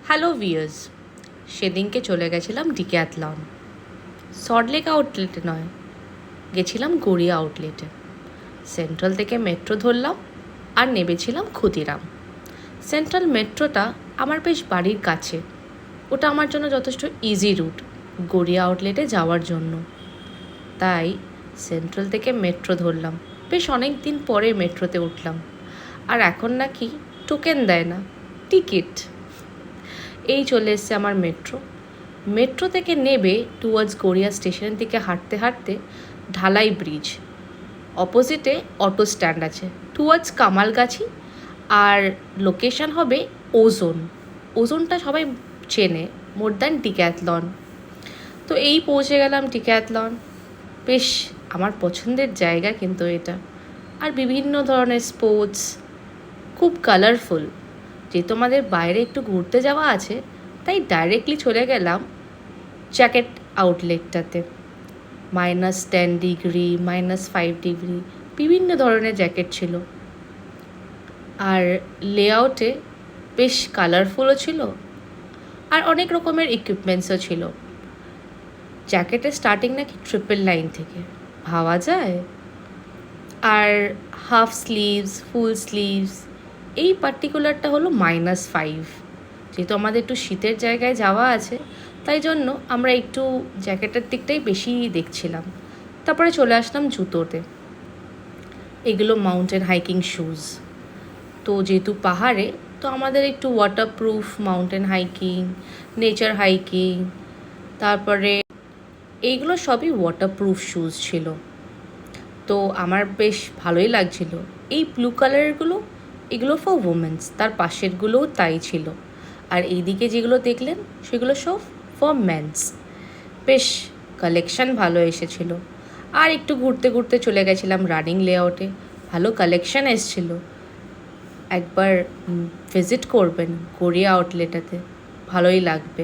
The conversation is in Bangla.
হ্যালো ভিয়ার্স, সেদিনকে চলে গেছিলাম ডিক্যাথলন। সল্টলেক আউটলেটে নয়, গেছিলাম গড়িয়া আউটলেটে। সেন্ট্রাল থেকে মেট্রো ধরলাম আর নেমেছিলাম ক্ষুদিরাম। সেন্ট্রাল মেট্রোটা আমার বেশ বাড়ির কাছে, ওটা আমার জন্য যথেষ্ট ইজি রুট গড়িয়া আউটলেটে যাওয়ার জন্য। তাই সেন্ট্রাল থেকে মেট্রো ধরলাম, বেশ অনেক দিন পরে মেট্রোতে উঠলাম। আর এখন নাকি টোকেন দেয় না, টিকিট। এই চলে এসছে আমার মেট্রো। মেট্রো থেকে নেবে টুয়ার্ডস গড়িয়া স্টেশন থেকে হাঁটতে হাঁটতে ঢালাই ব্রিজ, অপোজিটে অটো স্ট্যান্ড আছে, টুয়ার্ডস কামালগাছি। আর লোকেশন হবে ওজোন। ওজোনটা সবাই চেনে মোর দ্যান ডিক্যাথলন। তো এই পৌঁছে গেলাম ডিক্যাথলন। বেশ আমার পছন্দের জায়গা কিন্তু এটা। আর বিভিন্ন ধরনের স্পোর্টস, খুব কালারফুল। যেহেতু আমাদের বাইরে একটু ঘুরতে যাওয়া আছে, তাই ডাইরেক্টলি চলে গেলাম জ্যাকেট আউটলেটটাতে। -10 ডিগ্রি, -5 ডিগ্রি, বিভিন্ন ধরনের জ্যাকেট ছিল। আর লেআউটে বেশ কালারফুলও ছিল, আর অনেক রকমের ইকুইপমেন্টসও ছিল। জ্যাকেটের স্টার্টিং নাকি 999 থেকে, ভাবা যায়। আর হাফ স্লিভস, ফুল স্লিভস, এই পার্টিকুলারটা হলো -5। যেহেতু আমাদের একটু শীতের জায়গায় যাওয়া আছে, তাই জন্য আমরা একটু জ্যাকেটের দিকটাই বেশি দেখছিলাম। তারপরে চলে আসলাম জুতোতে। এগুলো মাউন্টেন হাইকিং শ্যুজ। তো যেহেতু পাহাড়ে, তো আমাদের একটু waterproof mountain hiking, nature hiking, তারপরে এইগুলো সবই ওয়াটারপ্রুফ শ্যুজ ছিল। তো আমার বেশ ভালোই লাগছিল। এই ব্লু কালারেরগুলো, এগুলো ফর উমেন্স, তার পাশেরগুলোও তাই ছিল। আর এইদিকে যেগুলো দেখলেন সেগুলো সব ফর মেন্স। বেশ কালেকশান ভালো এসেছিল। আর একটু ঘুরতে ঘুরতে চলে গেছিলাম রানিং লেআউটে। ভালো কালেকশান এসেছিল। একবার ভিজিট করবেন গড়িয়া আউটলেটাতে, ভালোই লাগবে।